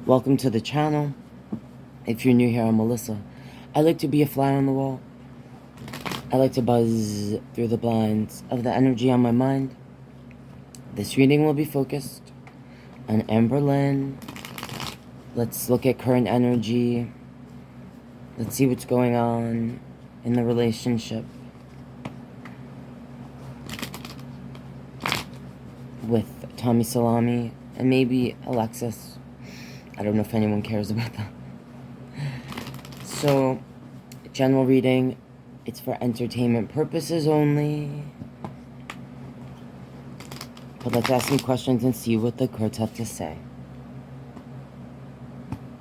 Welcome to the channel. If you're new here, I'm Melissa. I like to be a fly on the wall. I like to buzz through the blinds of the energy on my mind. This reading will be focused on Amberlynn. Let's look at current energy. Let's see what's going on in the relationship with Tommy Salami and maybe Alexis. I don't know if anyone cares about that. So, general reading, it's for entertainment purposes only. But let's ask some questions and see what the cards have to say.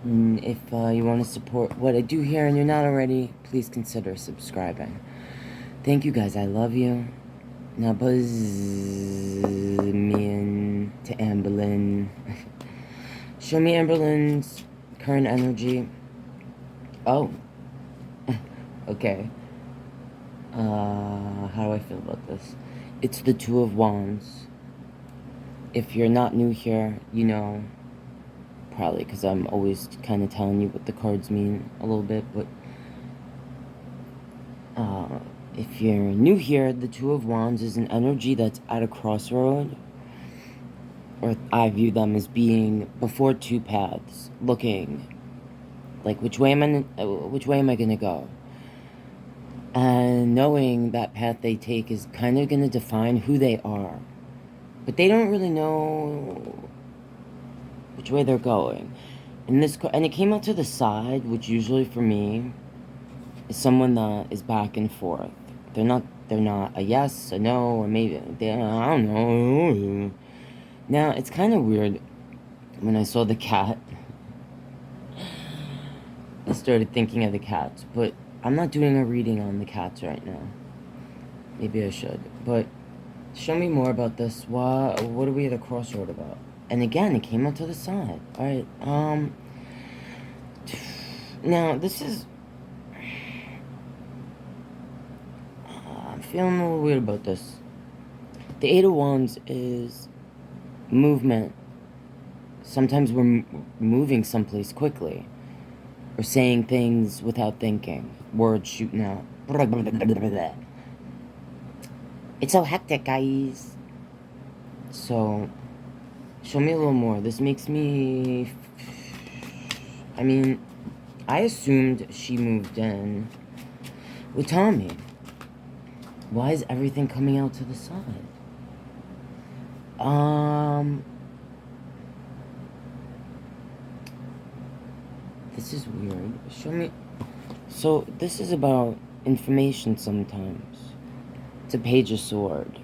And if you want to support what I do here and you're not already, please consider subscribing. Thank you guys, I love you. Now buzz me in to Amberlynn. Show me Amberlynn's current energy. Oh. Okay. How do I feel about this? It's the Two of Wands. If you're not new here, you know, probably because I'm always kind of telling you what the cards mean a little bit, but if you're new here, the Two of Wands is an energy that's at a crossroad, or I view them as being before two paths, looking like which way am I gonna go? And knowing that path they take is kind of gonna define who they are, but they don't really know which way they're going. And it came out to the side, which usually for me is someone that is back and forth. They're not a yes, a no, or maybe I don't know. Now it's kind of weird when I saw the cat. I started thinking of the cats, but I'm not doing a reading on the cats right now. Maybe I should, but show me more about this. What are we at a crossroad about? And again, it came out to the side. Alright, now this is... I'm feeling a little weird about this. The Eight of Wands is movement. Sometimes we're moving someplace quickly. Or saying things without thinking. Words shooting out. It's so hectic, guys. So, show me a little more. This makes me... I mean, I assumed she moved in with Tommy. Why is everything coming out to the side? This is weird. Show me... So, this is about information sometimes. It's a Page of Sword.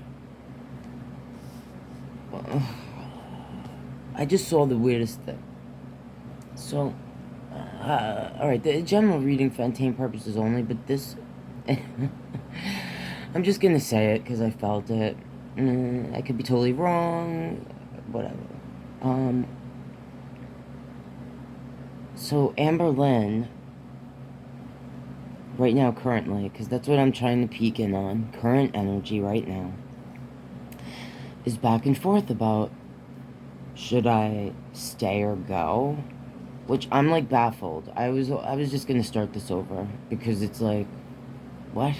I just saw the weirdest thing. So, alright, the general reading for entertainment purposes only, but this... I'm just gonna say it because I felt it. I could be totally wrong. Whatever. So, Amberlynn, right now, currently, because that's what I'm trying to peek in on, current energy right now, is back and forth about, should I stay or go? Which I'm, like, baffled. I was just gonna start this over, because it's like, what?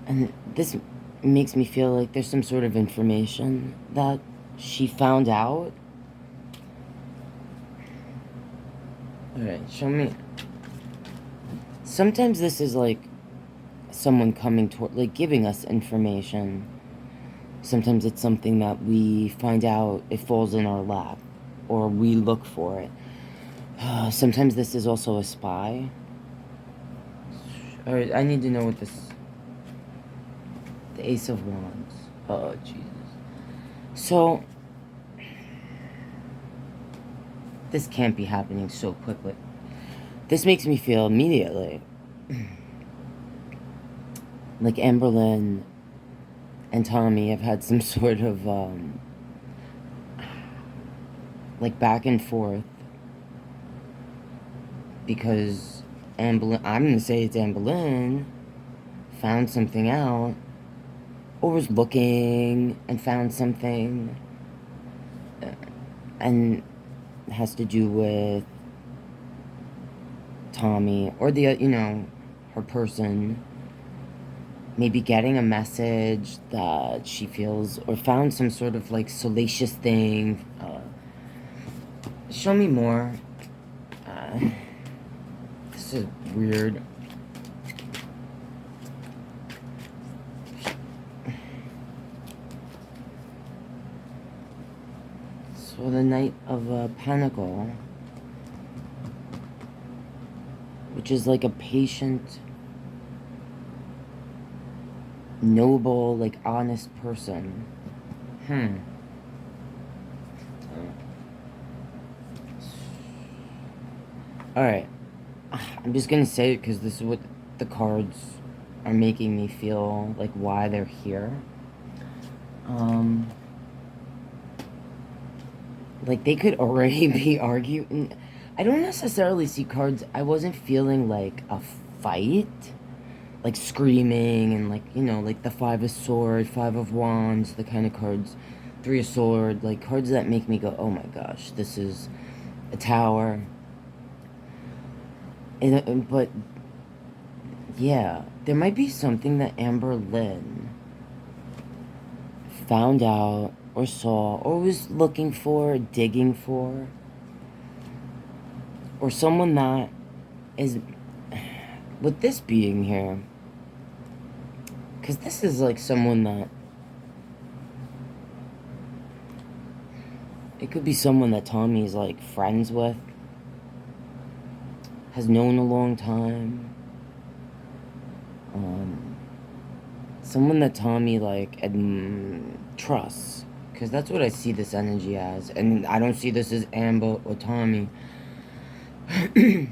And this makes me feel like there's some sort of information that she found out. Alright, show me. Sometimes this is like someone coming toward, like giving us information. Sometimes it's something that we find out, it falls in our lap, or we look for it. Sometimes this is also a spy. Alright, I need to know what this... The Ace of Wands. Oh, Jesus. So... This can't be happening so quickly. This makes me feel immediately like Amberlynn and Tommy have had some sort of, like, back and forth. Because Amberlynn, I'm going to say it's Amberlynn, found something out, or was looking and found something. And it has to do with Tommy, or the, her person, maybe getting a message that she feels, or found some sort of, like, salacious thing. Show me more. This is weird. So the Knight of Pentacle, which is like a patient, noble, like honest person. Alright. I'm just gonna say it because this is what the cards are making me feel, like why they're here. Like they could already be arguing. I don't necessarily see cards. I wasn't feeling like a fight, like screaming and like, like the 5 of Swords, 5 of Wands, the kind of cards, 3 of Swords, like cards that make me go, oh my gosh, this is a Tower. But yeah, there might be something that Amberlynn found out or saw or was looking for, digging for, or someone that is, with this being here, because this is like someone that, it could be someone that Tommy's like friends with, has known a long time, someone that Tommy like trusts, because that's what I see this energy as, and I don't see this as Amber or Tommy. And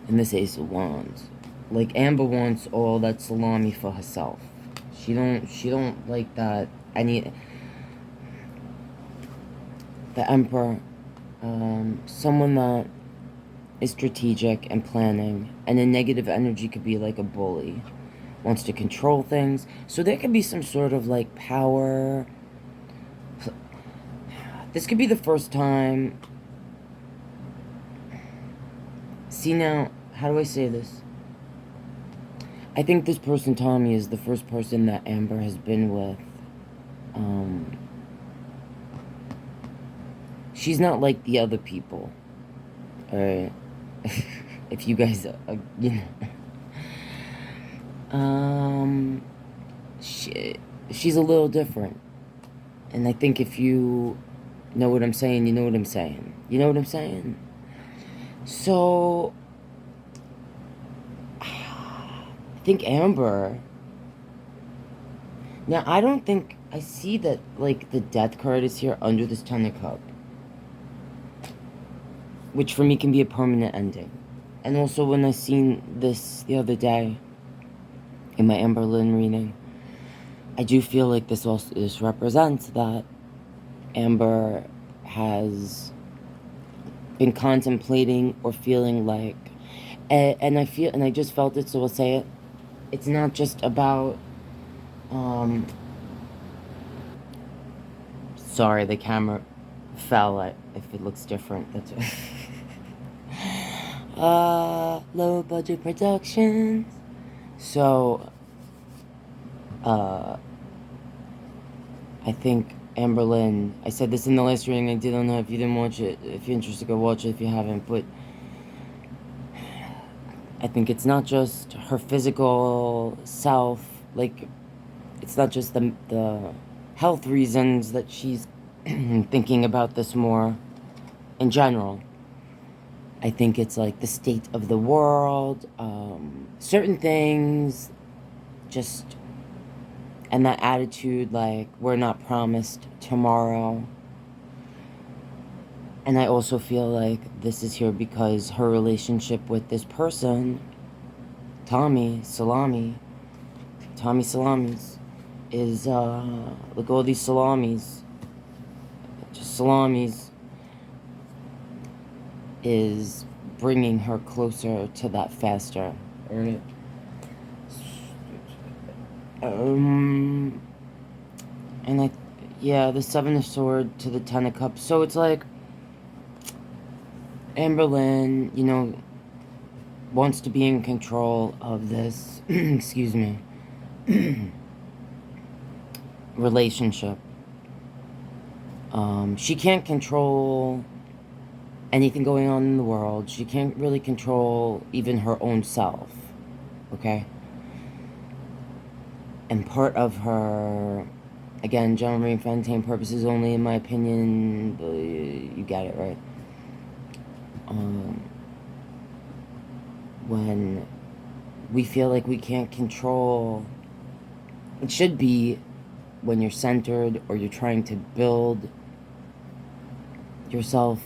this Ace of Wands, like Amber wants all that salami for herself. She don't like that. The Emperor, someone that is strategic and planning, and a negative energy could be like a bully, wants to control things. So there could be some sort of like power. This could be the first time. See now, how do I say this? I think this person, Tommy, is the first person that Amber has been with. She's not like the other people. Alright. If you guys, she's a little different. And I think if you know what I'm saying, you know what I'm saying. You know what I'm saying? So, I think Amber, now I don't think, I see that, like, the Death card is here under this Ten of Cups, which for me can be a permanent ending. And also when I seen this the other day in my Amberlynn reading, I do feel like this represents that Amber has been contemplating or feeling like, and I just felt it, so I'll say it. It's not just about, sorry, the camera fell. If it looks different, that's low budget productions. So, I think Amberlynn, I said this in the last reading, I don't know if you didn't watch it, if you're interested, go watch it if you haven't, but I think it's not just her physical self, like, it's not just the health reasons that she's thinking about this more in general. I think it's like the state of the world, certain things, just, and that attitude, like, we're not promised tomorrow. And I also feel like this is here because her relationship with this person, Tommy Salamis, is, look at all these salamis, just salamis, is bringing her closer to that faster, right? And Yeah, the Seven of Swords to the Ten of Cups. So it's like Amberlynn, you know, wants to be in control of this, excuse me, relationship. She can't control anything going on in the world. She can't really control even her own self, okay? And part of her, again, general reading for entertainment purposes only, in my opinion, you got it right. When we feel like we can't control, it should be when you're centered or you're trying to build yourself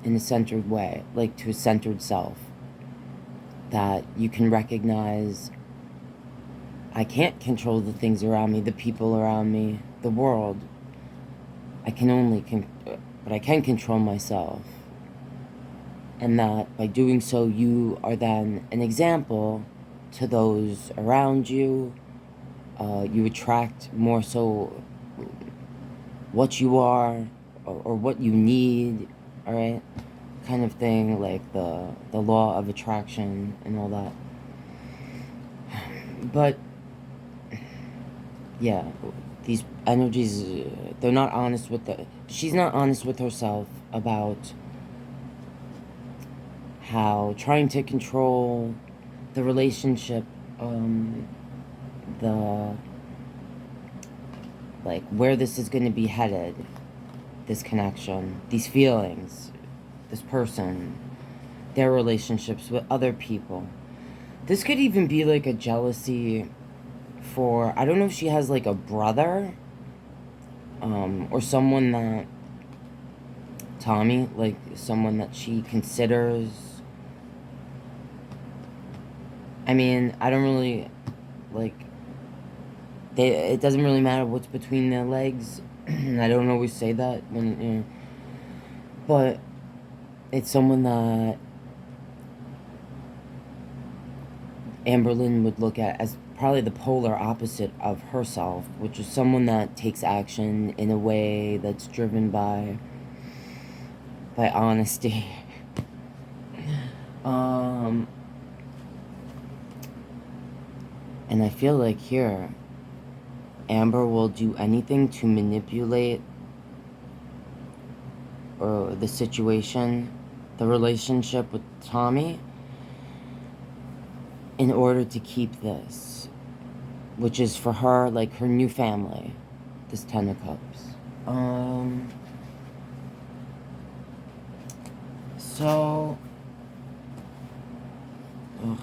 in a centered way, like to a centered self, that you can recognize, I can't control the things around me, the people around me, the world. I can only, but I can control myself. And that by doing so, you are then an example to those around you. You attract more so what you are or what you need, all right? Kind of thing, like the law of attraction and all that. But yeah, these energies, they're not honest with she's not honest with herself about how trying to control the relationship, like where this is going to be headed, this connection, these feelings, this person, their relationships with other people. This could even be like a jealousy for, I don't know if she has like a brother, or someone that, Tommy, like someone that she considers. I mean, I don't really, like, it doesn't really matter what's between their legs. I don't always say that, when, but it's someone that Amberlynn would look at as probably the polar opposite of herself, which is someone that takes action in a way that's driven by honesty. And I feel like here, Amber will do anything to manipulate or the situation, the relationship with Tommy, in order to keep this, which is for her, like, her new family, this Ten of Cups. So, ugh.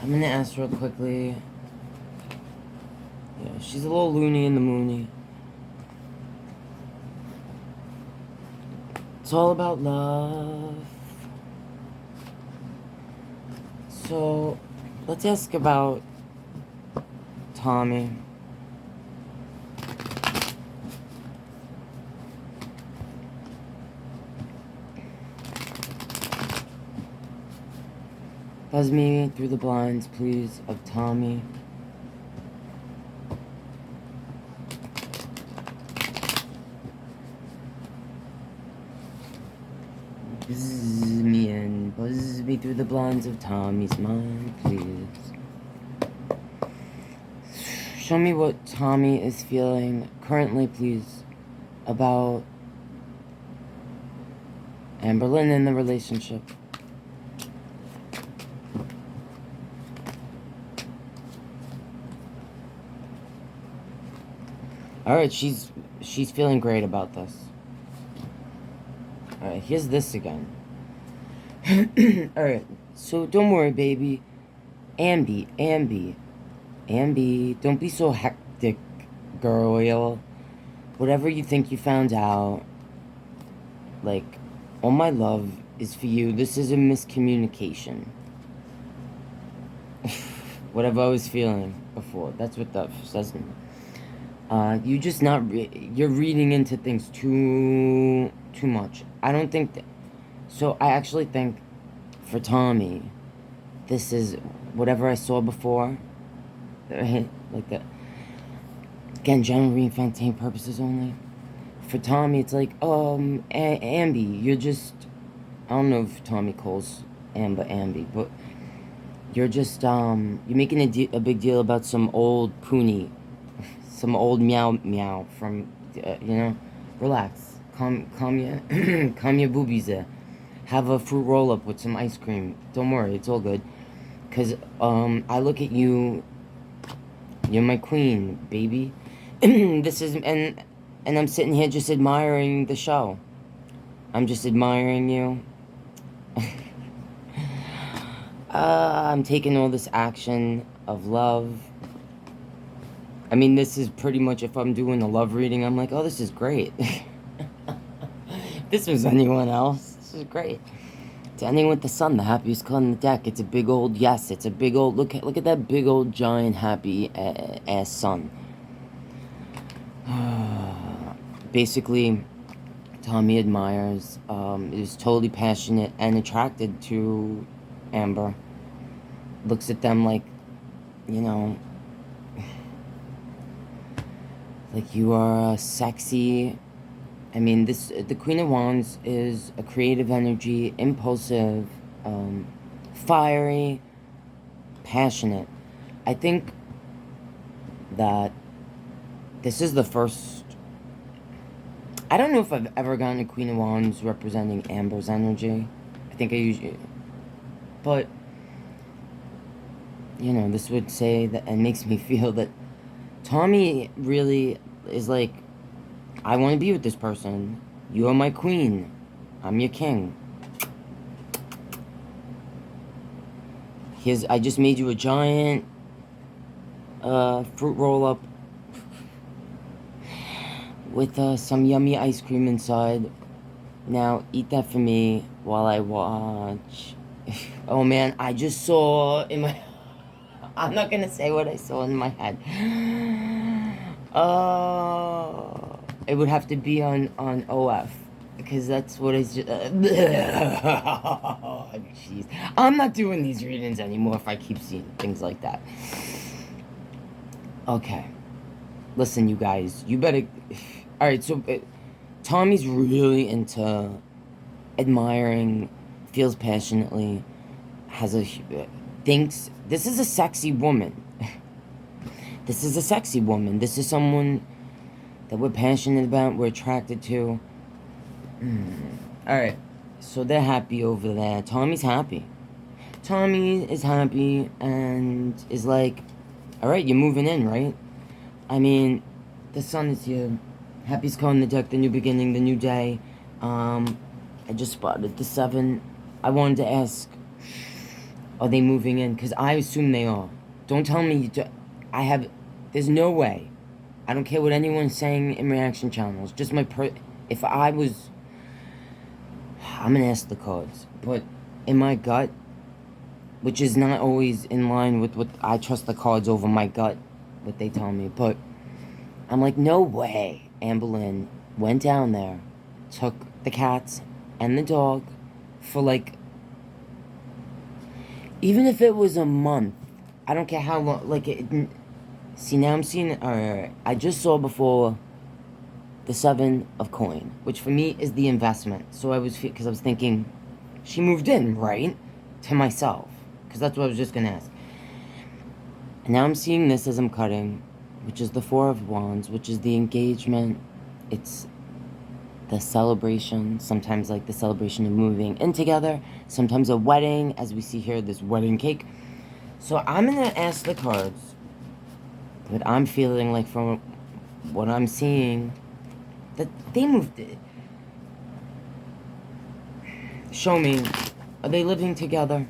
I'm gonna ask real quickly. Yeah, she's a little loony in the moony. It's all about love. So, let's ask about Tommy. Buzz me through the blinds, please, of Tommy. Buzz me through the blinds of Tommy's mind, please. Show me what Tommy is feeling currently, please, about Amberlynn and the relationship. Alright, she's feeling great about this. Alright, here's this again. Alright, so don't worry, baby. Ambi, don't be so hectic, girl. Whatever you think you found out, like, all my love is for you. This is a miscommunication. Whatever I was feeling before, that's what that says to me. You just you're reading into things too much. I don't think that, so I actually think for Tommy, this is whatever I saw before, right? Like that. Again, general Fontaine purposes only. For Tommy, it's like, Ambi, you're just, I don't know if Tommy calls Amber Ambi, but you're just, you're making a big deal about some old poonie, some old meow meow from, relax, calm your, calm your boobies there. Have a fruit roll-up with some ice cream. Don't worry, it's all good. Because, I look at you, you're my queen, baby. This is, and I'm sitting here just admiring the show. I'm just admiring you. I'm taking all this action of love. I mean, this is pretty much, if I'm doing a love reading, I'm like, oh, this is great. If this was anyone else, this is great. To anyone with the sun, the happiest card on the deck, it's a big old yes. It's a big old, look at that big old giant happy ass sun. Basically, Tommy admires, is totally passionate and attracted to Amber. Looks at them like, like you are sexy. I mean, the Queen of Wands is a creative energy, impulsive, fiery, passionate. I think that this is the first... I don't know if I've ever gotten a Queen of Wands representing Amber's energy. I think I usually... But, this would say that, and makes me feel that Tommy really is like, I want to be with this person. You are my queen. I'm your king. I just made you a giant fruit roll-up with some yummy ice cream inside. Now, eat that for me while I watch. Oh man, I just saw in my... I'm not gonna say what I saw in my head. It would have to be on OF. Because that's what is just... Oh, jeez. I'm not doing these readings anymore if I keep seeing things like that. Okay. Listen, you guys. You better... Alright, so... Tommy's really into admiring, feels passionately, thinks... This is a sexy woman. This is a sexy woman. This is someone that we're passionate about, we're attracted to. Alright, so they're happy over there. Tommy's happy. Tommy is happy and is like, alright, you're moving in, right? I mean, the sun is here. Happy's calling the deck, the new beginning, the new day. I just spotted the 7. I wanted to ask, are they moving in? Because I assume they are. Don't tell me there's no way. I don't care what anyone's saying in reaction channels. Just if I was... I'm gonna ask the cards. But in my gut, which is not always in line with what... I trust the cards over my gut, what they tell me. But I'm like, no way Amberlynn went down there, took the cats and the dog for like... Even if it was a month, I don't care how long, like, see, now I'm seeing, alright, I just saw before the 7 of coin, which for me is the investment, so because I was thinking, she moved in, right, to myself, because that's what I was just gonna ask, and now I'm seeing this as I'm cutting, which is the 4 of Wands, which is the engagement, it's the celebration, sometimes like the celebration of moving in together, sometimes a wedding, as we see here, this wedding cake. So I'm gonna ask the cards, but I'm feeling like from what I'm seeing, that they moved it. Show me, are they living together?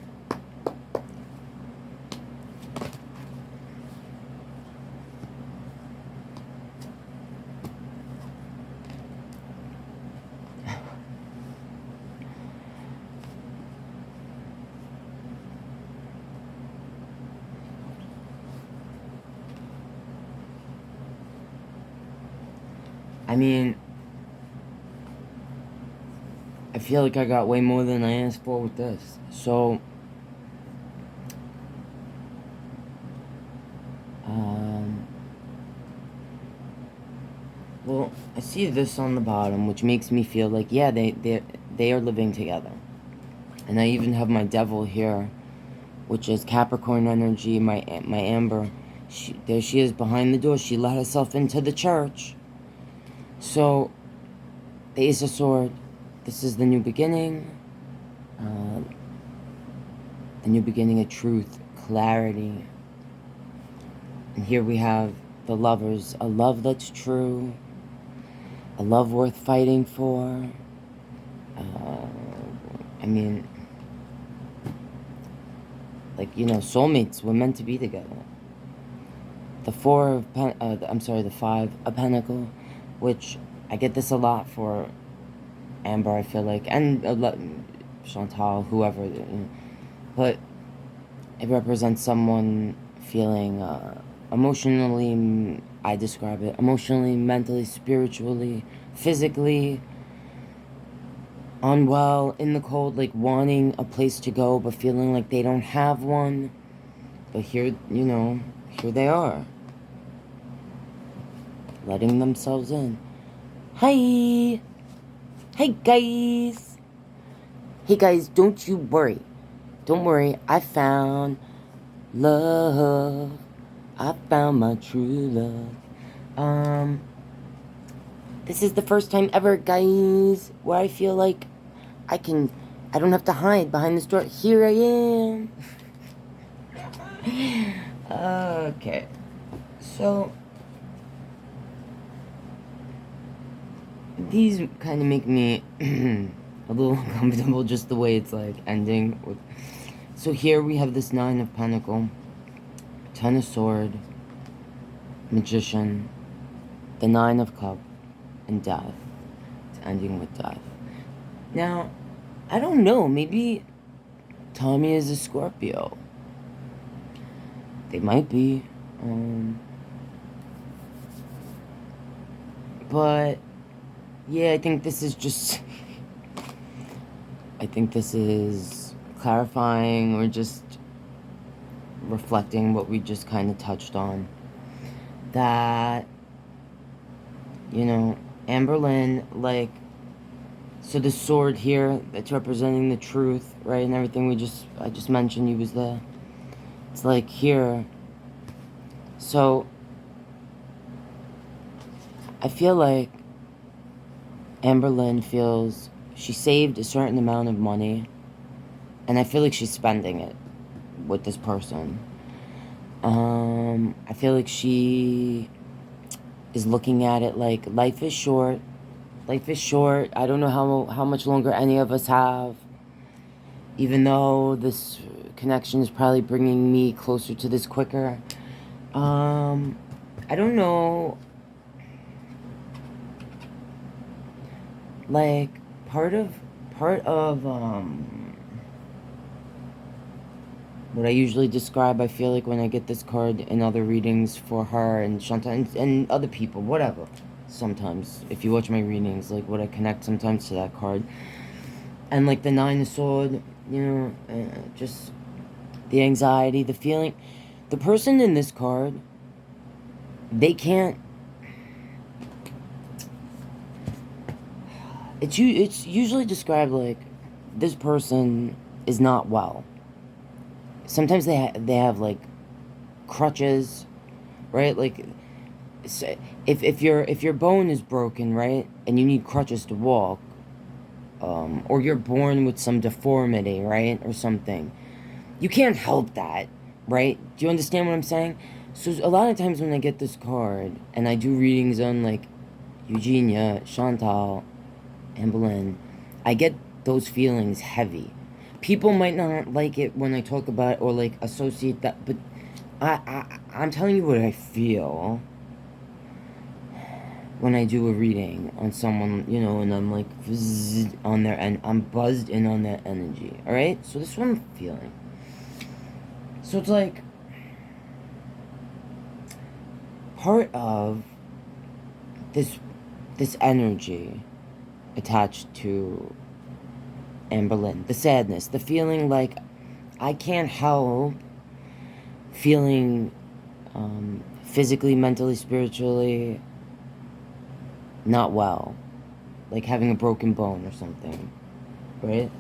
I mean, I feel like I got way more than I asked for with this. So, Well, I see this on the bottom, which makes me feel like, yeah, they are living together. And I even have my devil here, which is Capricorn energy, my Amber. There she is behind the door. She let herself into the church. So, the Ace of Swords, this is the new beginning. The new beginning of truth, clarity. And here we have the Lovers, a love that's true, a love worth fighting for. I mean, like, you know, soulmates, we're meant to be together. The the 5 of Pentacle, which I get this a lot for Amber, I feel like, and Chantal, whoever, you know, but it represents someone feeling emotionally, I describe it, emotionally, mentally, spiritually, physically unwell, in the cold, like wanting a place to go, but feeling like they don't have one. But here, you know, here they are, letting themselves in. Hi! Hey guys! Hey guys, don't you worry. Don't worry, I found love. I found my true love. This is the first time ever, guys, where I feel like I don't have to hide behind this door. Here I am. Okay. So, these kind of make me a little uncomfortable, just the way it's like ending. So here we have this 9 of Pentacle, 10 of Sword, Magician, the 9 of Cup, and Death. It's ending with Death. Now, I don't know, maybe Tommy is a Scorpio. They might be. But, yeah, I think this is just... I think this is clarifying or just reflecting what we just kind of touched on. That, you know, Amberlynn, like, so the sword here, that's representing the truth, right, and everything I just mentioned, he was there. It's like here. So, I feel like Amberlynn feels she saved a certain amount of money, and I feel like she's spending it with this person. I feel like she is looking at it like life is short. Life is short. I don't know how much longer any of us have. Even though this connection is probably bringing me closer to this quicker. I don't know. Like, part of what I usually describe, I feel like when I get this card in other readings for her and Chantal and other people, whatever. Sometimes, if you watch my readings, like what I connect sometimes to that card. And like the 9 of Sword, you know, just the anxiety, the feeling. The person in this card, they can't... It's usually described like this person is not well. Sometimes they have like crutches, right? Like if your bone is broken, right, and you need crutches to walk, or you're born with some deformity, right, or something, you can't help that, right? Do you understand what I'm saying? So a lot of times when I get this card and I do readings on like Eugenia, Chantal, Amberlynn, I get those feelings heavy. People might not like it when I talk about it or like associate that, but I'm telling you what I feel when I do a reading on someone, you know, and I'm like on their end, I'm buzzed in on that energy. All right, so this is what I'm feeling. So it's like part of this energy attached to Amberlynn, the sadness, the feeling like I can't help feeling physically, mentally, spiritually not well. Like having a broken bone or something, right?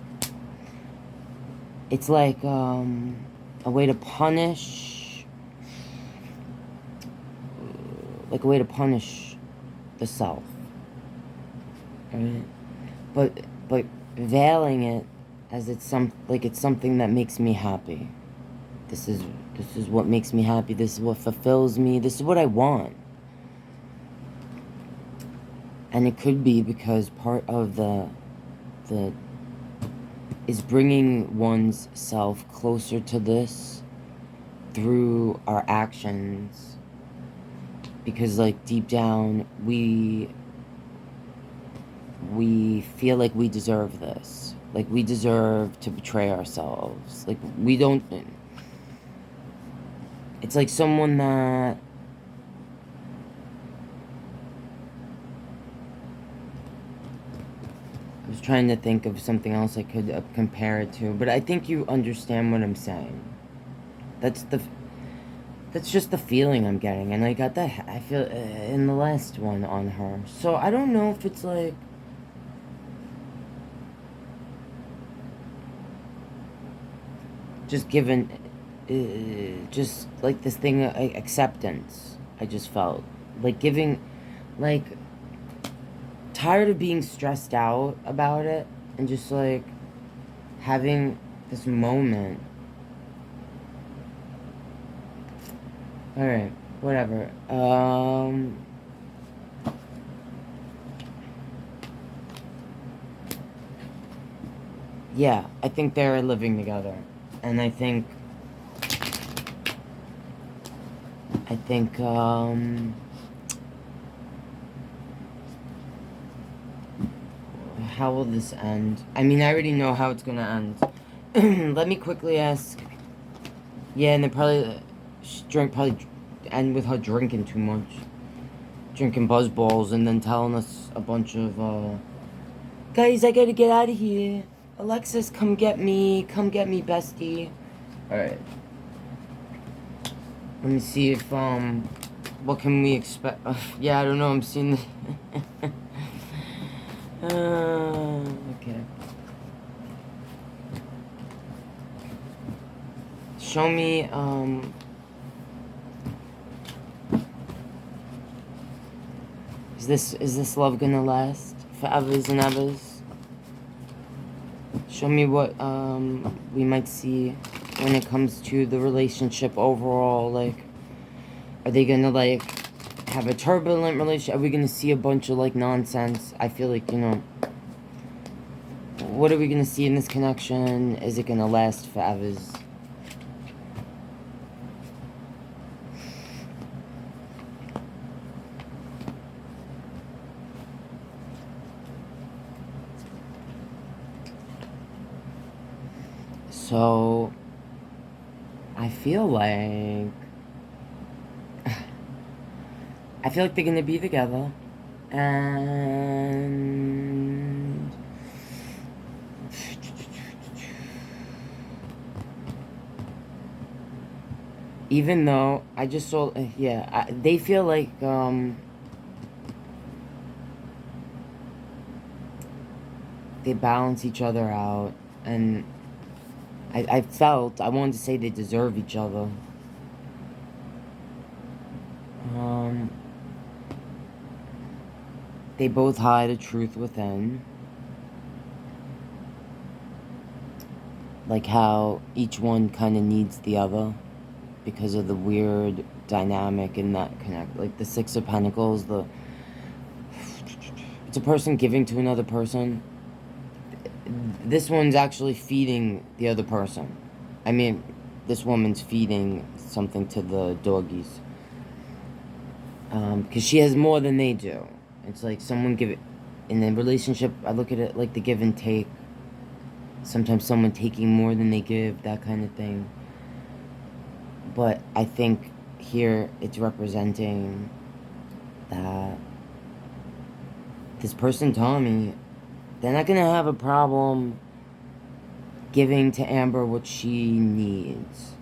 It's like a way to punish, like a way to punish the self, right? But veiling it as it's something that makes me happy. This is what makes me happy. This is what fulfills me. This is what I want. And it could be because part of the is bringing one's self closer to this through our actions. Because like deep down we feel like we deserve this. Like we deserve to betray ourselves. Like we don't. It's like someone that I was trying to think of something else I could compare it to, but I think you understand what I'm saying. That's just the feeling I'm getting, and I got that. I feel in the last one on her. So I don't know if it's like just given, just like this thing, acceptance. I just felt like giving, like tired of being stressed out about it, and just like having this moment. Alright, whatever. Yeah, I think they're living together. And I think, how will this end? I mean, I already know how it's gonna end. Let me quickly ask. Yeah, and then probably end with her drinking too much. Drinking buzz balls and then telling us a bunch of, guys, I gotta get out of here. Alexis, come get me, bestie. Alright. Let me see if, what can we expect? Yeah, I don't know, I'm seeing okay. Show me, is this love gonna last forevers and evers? Show me what, we might see when it comes to the relationship overall. Like, are they gonna, like, have a turbulent relationship? Are we gonna see a bunch of, like, nonsense? I feel like, you know, what are we gonna see in this connection? Is it gonna last forever? So, I feel like they're gonna be together, and even though I just saw, yeah, they feel like, they balance each other out, and I wanted to say they deserve each other. They both hide a truth within. Like how each one kind of needs the other because of the weird dynamic in that connect. Like the Six of Pentacles, it's a person giving to another person. This one's actually feeding the other person. I mean, this woman's feeding something to the doggies. Because she has more than they do. It's like someone give it, in a relationship, I look at it like the give and take. Sometimes someone taking more than they give, that kind of thing. But I think here it's representing that this person, Tommy, they're not going to have a problem giving to Amber what she needs.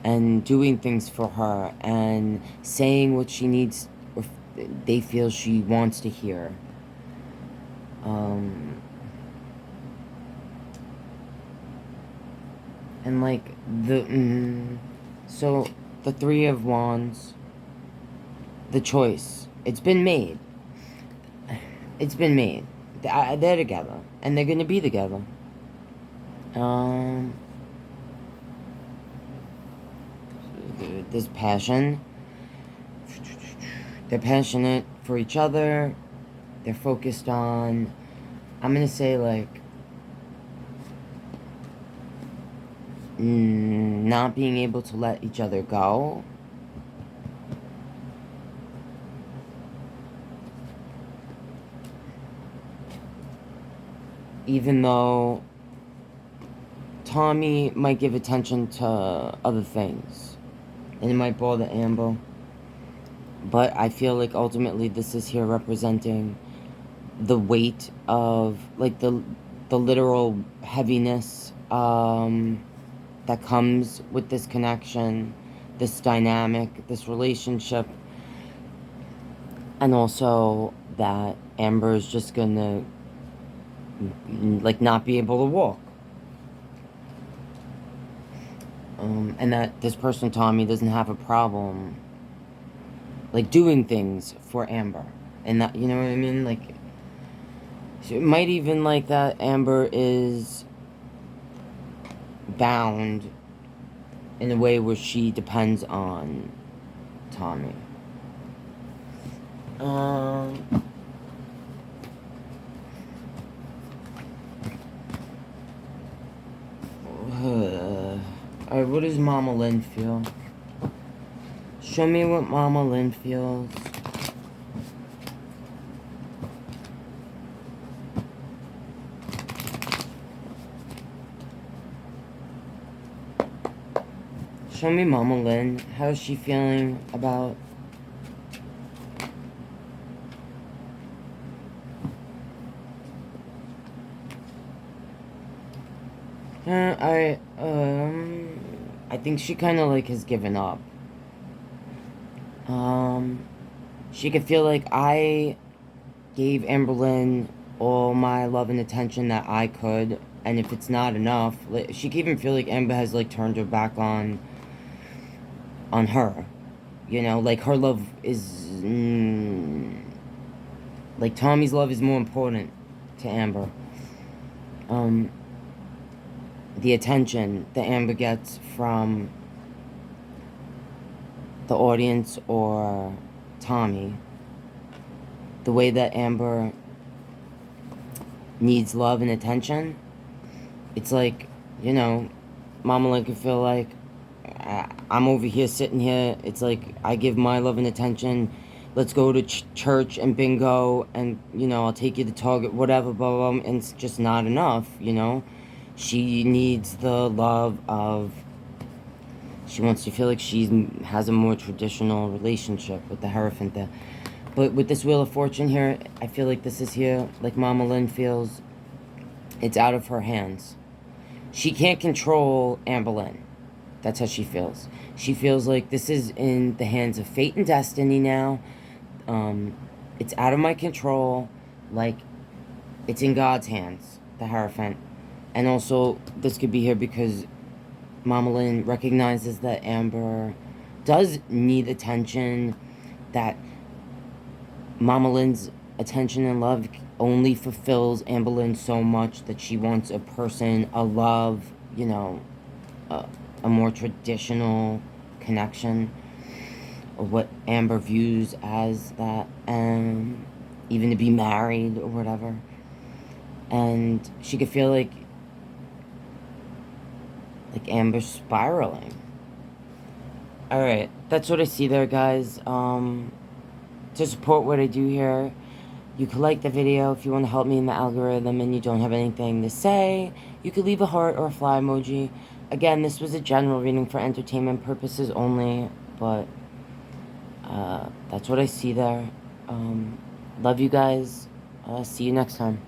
And doing things for her. And saying what she needs, or they feel she wants to hear. And like so the Three of Wands, the choice, it's been made. It's been made. They're together, and they're gonna be together. There's passion. They're passionate for each other. They're focused on, I'm gonna say, like, not being able to let each other go. Even though Tommy might give attention to other things, and it might bother Amber. But I feel like ultimately this is here representing the weight of, like, the literal heaviness that comes with this connection, this dynamic, this relationship, and also that Amber is just gonna, like, not be able to walk. And that this person, Tommy, doesn't have a problem, like, doing things for Amber. And that, you know what I mean? Like, it might even like that Amber is bound in a way where she depends on Tommy. Alright, what does Mama Lynn feel? Show me what Mama Lynn feels. Show me Mama Lynn. How is she feeling about... I think she kind of, like, has given up. She could feel like I gave Amberlynn all my love and attention that I could, and if it's not enough, like, she could even feel like Amber has, like, turned her back on her. You know, like, her love is... like, Tommy's love is more important to Amber. The attention that Amber gets from the audience or Tommy, the way that Amber needs love and attention, it's like, you know, Mama Lynn could feel like, I'm over here sitting here, it's like, I give my love and attention, let's go to church and bingo, and, you know, I'll take you to Target, whatever, blah, blah, blah, and it's just not enough, you know? She needs the love of... She wants to feel like she has a more traditional relationship with the Hierophant there. But with this Wheel of Fortune here, I feel like this is here, like Mama Lynn feels, it's out of her hands. She can't control Amberlynn. That's how she feels. She feels like this is in the hands of fate and destiny now. It's out of my control. Like, it's in God's hands, the Hierophant. And also, this could be here because Mama Lynn recognizes that Amber does need attention, that Mama Lynn's attention and love only fulfills Amberlynn so much that she wants a person, a love, you know, a more traditional connection, or what Amber views as that, even to be married or whatever. And she could feel like Amber's spiraling. Alright, that's what I see there, guys. To support what I do here, you could like the video if you want to help me in the algorithm and you don't have anything to say. You could leave a heart or a fly emoji. Again, this was a general reading for entertainment purposes only, but that's what I see there. Love you guys. See you next time.